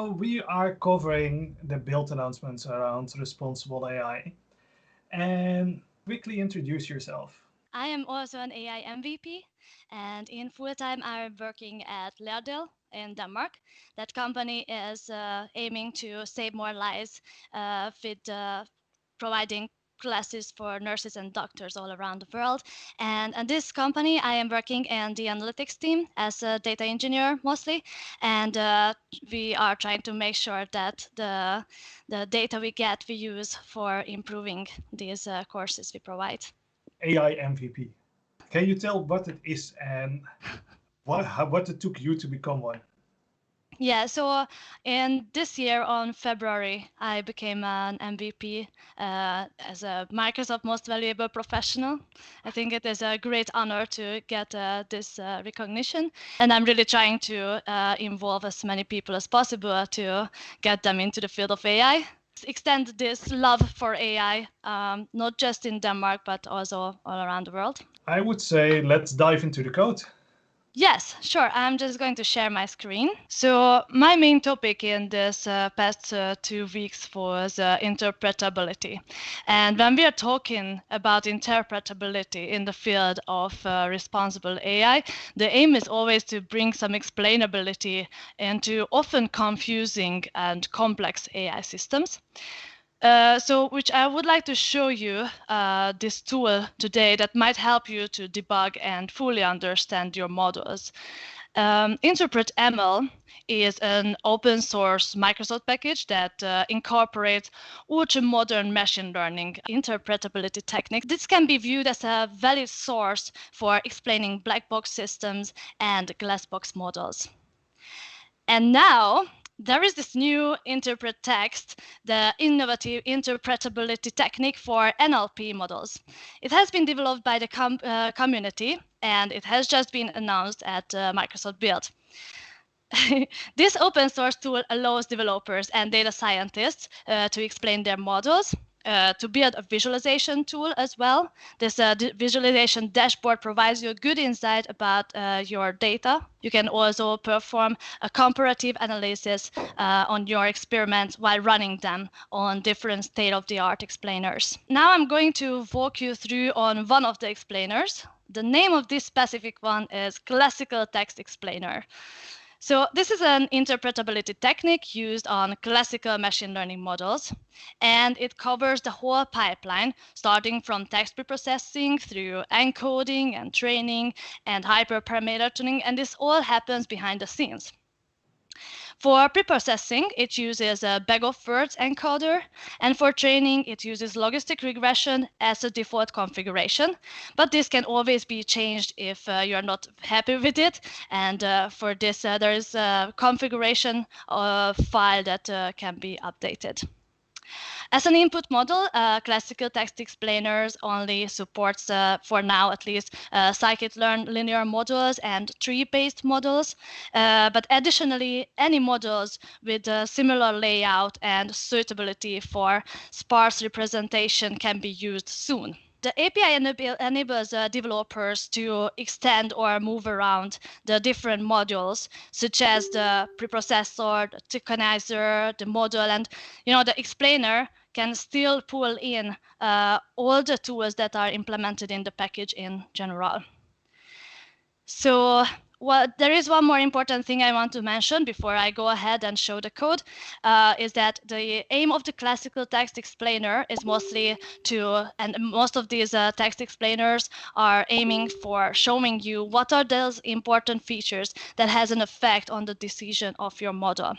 Now we are covering the build announcements around responsible AI. And quickly introduce yourself. I am also an AI MVP, and in full time I'm working at Lærdal in Denmark. That company is aiming to save more lives with providing classes for nurses and doctors all around the world. And at this company, I am working in the analytics team as a data engineer mostly, and we are trying to make sure that the data we get we use for improving these courses we provide. AI MVP. Can you tell what it is and what it took you to become one? Yeah, so in this year on February, I became an MVP as a Microsoft Most Valuable Professional. I think it is a great honor to get this recognition, and I'm really trying to involve as many people as possible to get them into the field of AI. Extend this love for AI, not just in Denmark, but also all around the world. I would say let's dive into the code. Yes, sure. I'm just going to share my screen. So my main topic in this past 2 weeks was interpretability. And when we are talking about interpretability in the field of responsible AI, the aim is always to bring some explainability into often confusing and complex AI systems. Which I would like to show you this tool today that might help you to debug and fully understand your models. Interpret ML is an open source Microsoft package that incorporates ultra modern machine learning interpretability techniques. This can be viewed as a valid source for explaining black box systems and glass box models. And now there is this new interpret text, the innovative interpretability technique for NLP models. It has been developed by the community, and it has just been announced at Microsoft Build. This open source tool allows developers and data scientists to explain their models, to build a visualization tool as well. This visualization dashboard provides you a good insight about your data. You can also perform a comparative analysis on your experiments while running them on different state-of-the-art explainers. Now I'm going to walk you through on one of the explainers. The name of this specific one is Classical Text Explainer. So this is an interpretability technique used on classical machine learning models, and it covers the whole pipeline, starting from text preprocessing through encoding and training and hyperparameter tuning, and this all happens behind the scenes. For preprocessing, it uses a bag of words encoder, and for training, it uses logistic regression as a default configuration. But this can always be changed if you're not happy with it. And for this, there is a configuration file that can be updated. As an input model, classical text explainers only supports, for now at least, scikit-learn linear models and tree-based models. But additionally, any models with a similar layout and suitability for sparse representation can be used soon. The API enables developers to extend or move around the different modules, such as the preprocessor, the tokenizer, the model, and the explainer can still pull in all the tools that are implemented in the package in general. So there is one more important thing I want to mention before I go ahead and show the code, is that the aim of the classical text explainer is mostly and most of these text explainers are aiming for showing you what are those important features that has an effect on the decision of your model.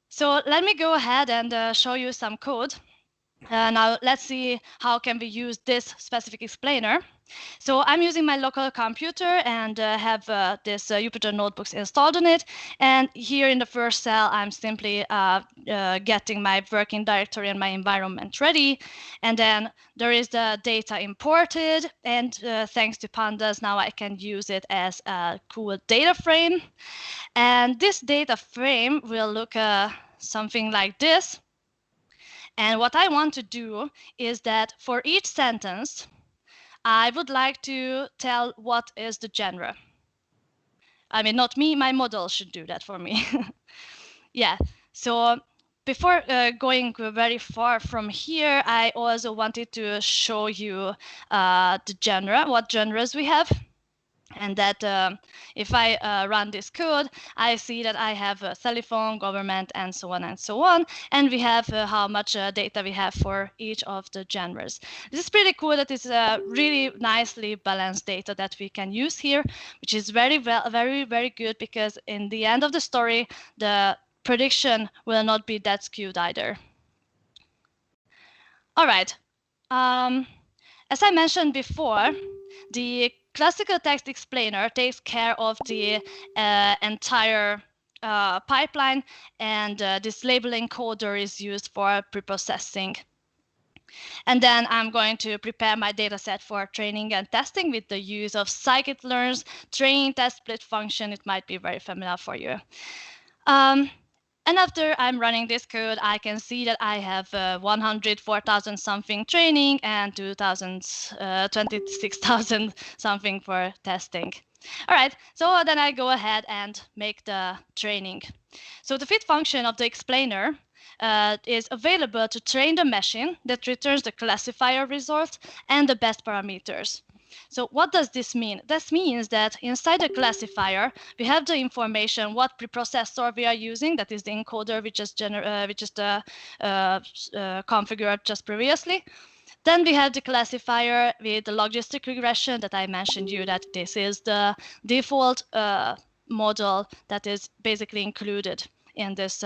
So let me go ahead and show you some code. Now let's see how can we use this specific explainer. So I'm using my local computer and have this Jupyter notebooks installed on it. And here in the first cell, I'm simply getting my working directory and my environment ready. And then there is the data imported. And thanks to pandas, now I can use it as a cool data frame. And this data frame will look something like this. And what I want to do is that for each sentence, I would like to tell what is the genre. I mean, not me, my model should do that for me. Yeah, So before going very far from here, I also wanted to show you the genre, what genres we have. And that if I run this code, I see that I have telephone, government, and so on and so on. And we have how much data we have for each of the genres. This is pretty cool. That is really nicely balanced data that we can use here, which is very good, because in the end of the story, the prediction will not be that skewed either. All right. As I mentioned before, the classical text explainer takes care of the entire pipeline, and this labeling encoder is used for preprocessing. And then I'm going to prepare my data set for training and testing with the use of scikit-learn's train test split function. It might be very familiar for you. And after I'm running this code, I can see that I have 104,000 something training and 26,000 something for testing. All right, so then I go ahead and make the training. So the fit function of the explainer is available to train the machine that returns the classifier results and the best parameters. So what does this mean? This means that inside the classifier, we have the information, what preprocessor we are using, that is the encoder we just configured just previously. Then we have the classifier with the logistic regression that I mentioned you, that this is the default model that is basically included in this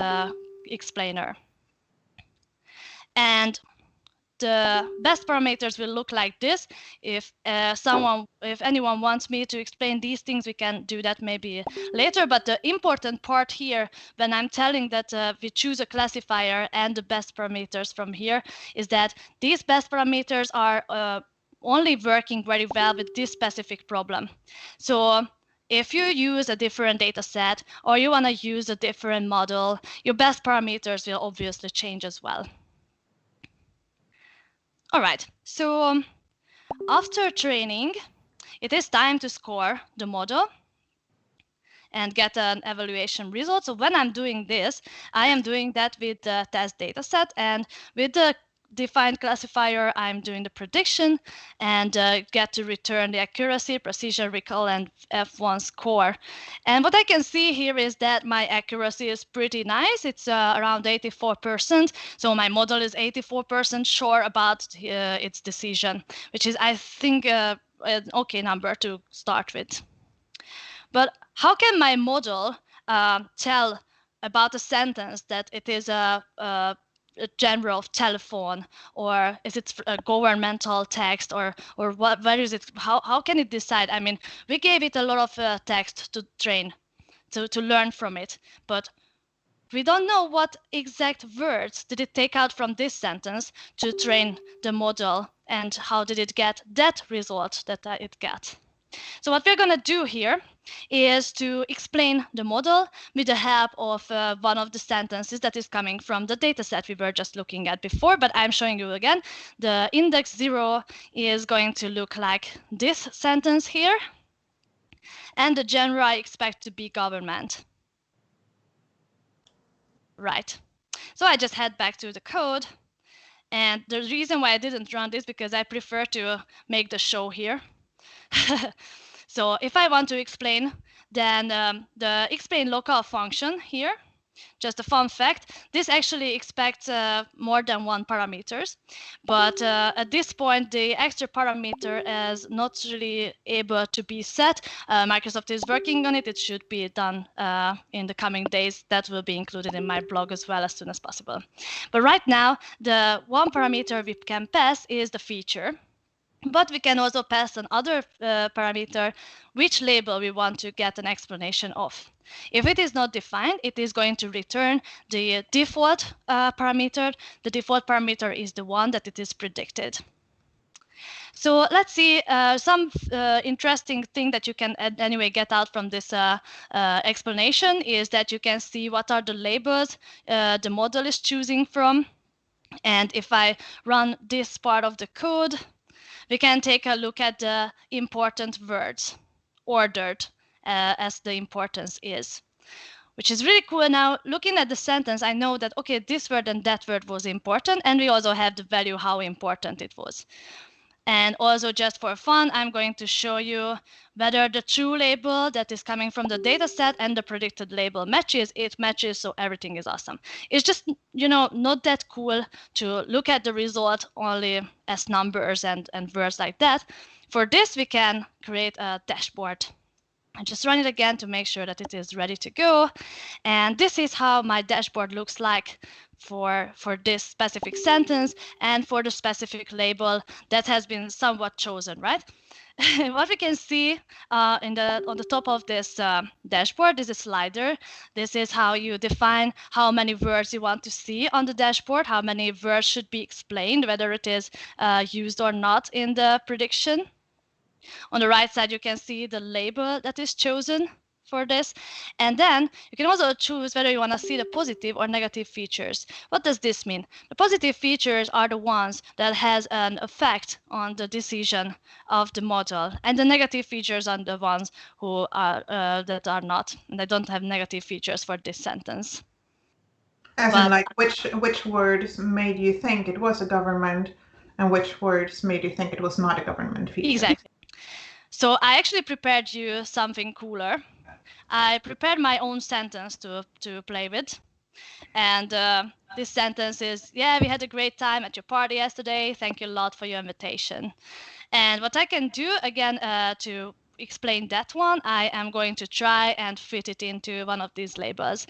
explainer. And the best parameters will look like this. If anyone wants me to explain these things, we can do that maybe later. But the important part here, when I'm telling that we choose a classifier and the best parameters from here, is that these best parameters are only working very well with this specific problem. So if you use a different data set or you want to use a different model, your best parameters will obviously change as well. All right, so after training, it is time to score the model and get an evaluation result. So when I'm doing this, I am doing that with the test data set, and with the defined classifier, I'm doing the prediction and get to return the accuracy, precision, recall, and F1 score. And what I can see here is that my accuracy is pretty nice. It's around 84%. So my model is 84% sure about its decision, which is, I think, an okay number to start with. But how can my model tell about a sentence that it is a genre of telephone, or is it a governmental text, or what? Where is it? How can it decide? I mean, we gave it a lot of text to train, to learn from it, but we don't know what exact words did it take out from this sentence to train the model, and how did it get that result that it got. So what we're going to do here is to explain the model with the help of one of the sentences that is coming from the dataset we were just looking at before, but I'm showing you again. The index 0 is going to look like this sentence here, and the genre I expect to be government. Right. So I just head back to the code, and the reason why I didn't run this because I prefer to make the show here. So if I want to explain, then the explain local function here, just a fun fact, this actually expects more than one parameters, but at this point the extra parameter is not really able to be set. Microsoft is working on it. It should be done in the coming days. That will be included in my blog as well as soon as possible. But right now, the one parameter we can pass is the feature. But we can also pass another parameter, which label we want to get an explanation of. If it is not defined, it is going to return the default parameter. The default parameter is the one that it is predicted. So let's see some interesting thing that you can anyway get out from this explanation is that you can see what are the labels the model is choosing from. And if I run this part of the code, we can take a look at the important words, ordered as the importance is. which is really cool. Now, looking at the sentence, I know that, okay, this word and that word was important, and we also have the value how important it was. And also, just for fun, I'm going to show you whether the true label that is coming from the data set and the predicted label matches. It matches, so everything is awesome. It's just, not that cool to look at the result only as numbers and words like that. For this, we can create a dashboard. And just run it again to make sure that it is ready to go. And this is how my dashboard looks like for this specific sentence and for the specific label that has been somewhat chosen, right? What we can see on the top of this dashboard is a slider. This is how you define how many words you want to see on the dashboard, how many words should be explained, whether it is used or not in the prediction. On the right side, you can see the label that is chosen for this. And then you can also choose whether you want to see the positive or negative features. What does this mean? The positive features are the ones that has an effect on the decision of the model, and the negative features are the ones who are that are not. And I don't have negative features for this sentence. As in, like, which words made you think it was a government, and which words made you think it was not a government feature? Exactly. So I actually prepared you something cooler. I prepared my own sentence to play with. And this sentence is, yeah, we had a great time at your party yesterday. Thank you a lot for your invitation. And what I can do, again, to explain that one, I am going to try and fit it into one of these labels.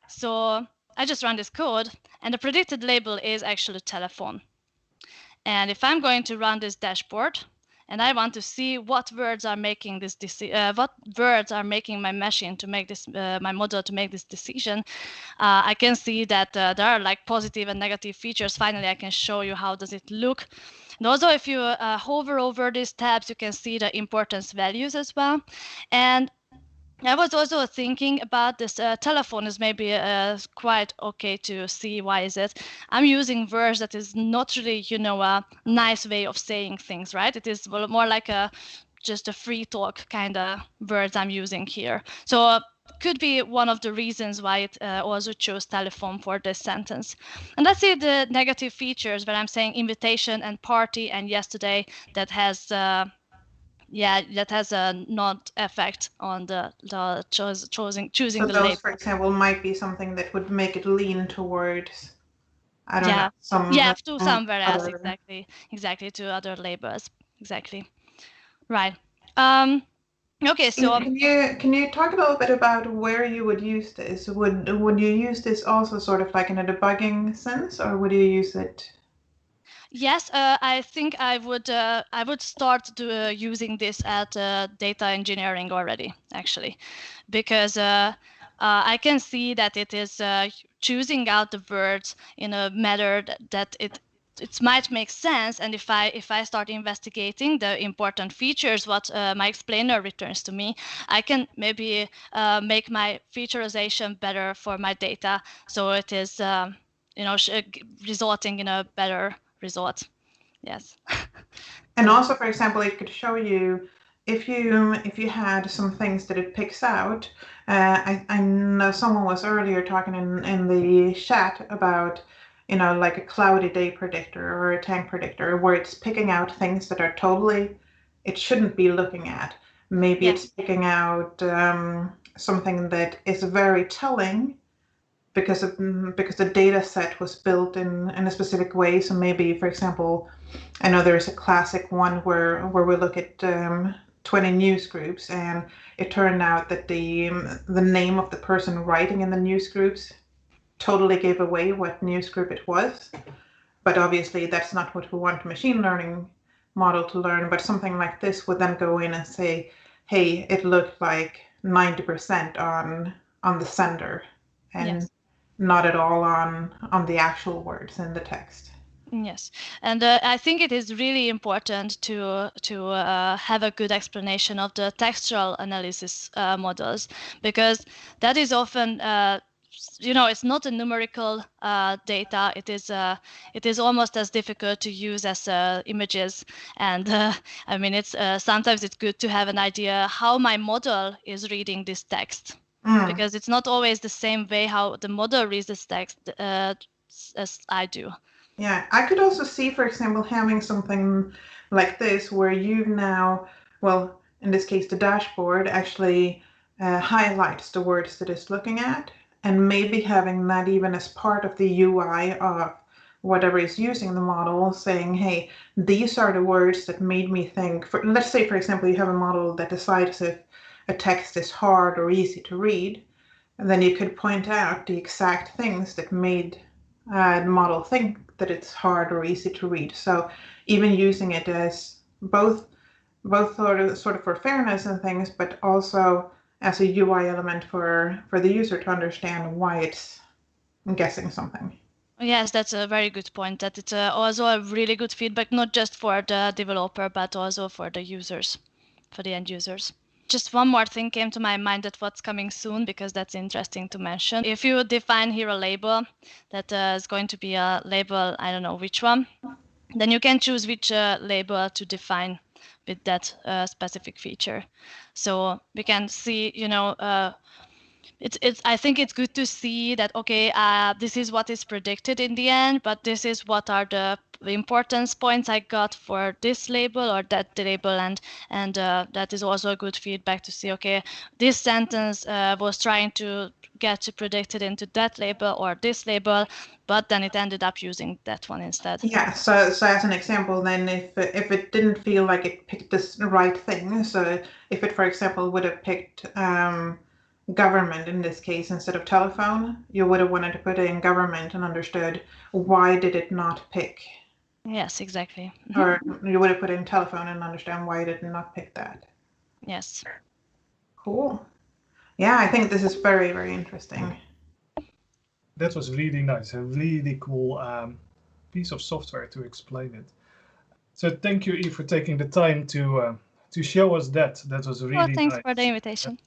So I just run this code, and the predicted label is actually telephone. And if I'm going to run this dashboard, and I want to see what words are making this what words are making my machine to make this my model to make this decision, I can see that there are like positive and negative features. Finally, I can show you how does it look. And also, if you hover over these tabs, you can see the importance values as well. And I was also thinking about this telephone is maybe quite okay to see. Why is it? I'm using words that is not really, a nice way of saying things, right? It is more like just a free talk kind of words I'm using here. So could be one of the reasons why it also chose telephone for this sentence. And let's see the negative features where I'm saying invitation and party and yesterday that has that has a not effect on the choosing so the those, label. for example, might be something that would make it lean towards, I don't know, somewhere else, other... exactly, to other labels, exactly, right. Okay, so can you talk a little bit about where you would use this? Would you use this also sort of like in a debugging sense, or would you use it? Yes, I think I would start using this at data engineering already, actually, because I can see that it is choosing out the words in a manner that it might make sense. And if I start investigating the important features, what my explainer returns to me, I can maybe make my featureization better for my data, so it is resulting in a better result. Yes. And also, for example, it could show you if you had some things that it picks out. I know someone was earlier talking in the chat about, like a cloudy day predictor or a tank predictor, where it's picking out things that are totally it shouldn't be looking at. Maybe it's picking out something that is very telling, because the data set was built in a specific way. So maybe, for example, I know there's a classic one where we look at 20 news groups, and it turned out that the name of the person writing in the news groups totally gave away what news group it was. But obviously that's not what we want a machine learning model to learn. But something like this would then go in and say, hey, it looked like 90% on the sender, and not at all on the actual words in the text. Yes, and I think it is really important to have a good explanation of the textual analysis models, because that is often it's not a numerical data. It is almost as difficult to use as images, and I mean, it's sometimes it's good to have an idea how my model is reading this text. because it's not always the same way how the model reads this text as I do. Yeah, I could also see, for example, having something like this where you now, well, in this case, the dashboard actually highlights the words that it's looking at, and maybe having that even as part of the UI of whatever is using the model, saying, hey, these are the words that made me think, let's say, for example, you have a model that decides if a text is hard or easy to read, and then you could point out the exact things that made the model think that it's hard or easy to read. So even using it as both sort of for fairness and things, but also as a UI element for the user to understand why it's guessing something. Yes, that's a very good point. That it's also a really good feedback, not just for the developer, but also for the users, for the end users. Just one more thing came to my mind that what's coming soon, because that's interesting to mention. If you define here a label that is going to be a label, I don't know which one, then you can choose which label to define with that specific feature. So we can see, I think it's good to see that, okay, this is what is predicted in the end, but this is what are the importance points I got for this label or that label, and that is also a good feedback to see, okay, this sentence was trying to get predicted into that label or this label, but then it ended up using that one instead. Yeah, so as an example, then if it didn't feel like it picked the right thing, so if it, for example, would have picked government in this case instead of telephone, you would have wanted to put in government and understood why did it not pick. Yes, exactly. Or you would have put in telephone and understand why it did not pick that. Yes. Cool. Yeah, I think this is very, very interesting. That was really nice, a really cool piece of software to explain it. So thank you, Eve, for taking the time to show us that. That was really Well, thanks nice. for the invitation.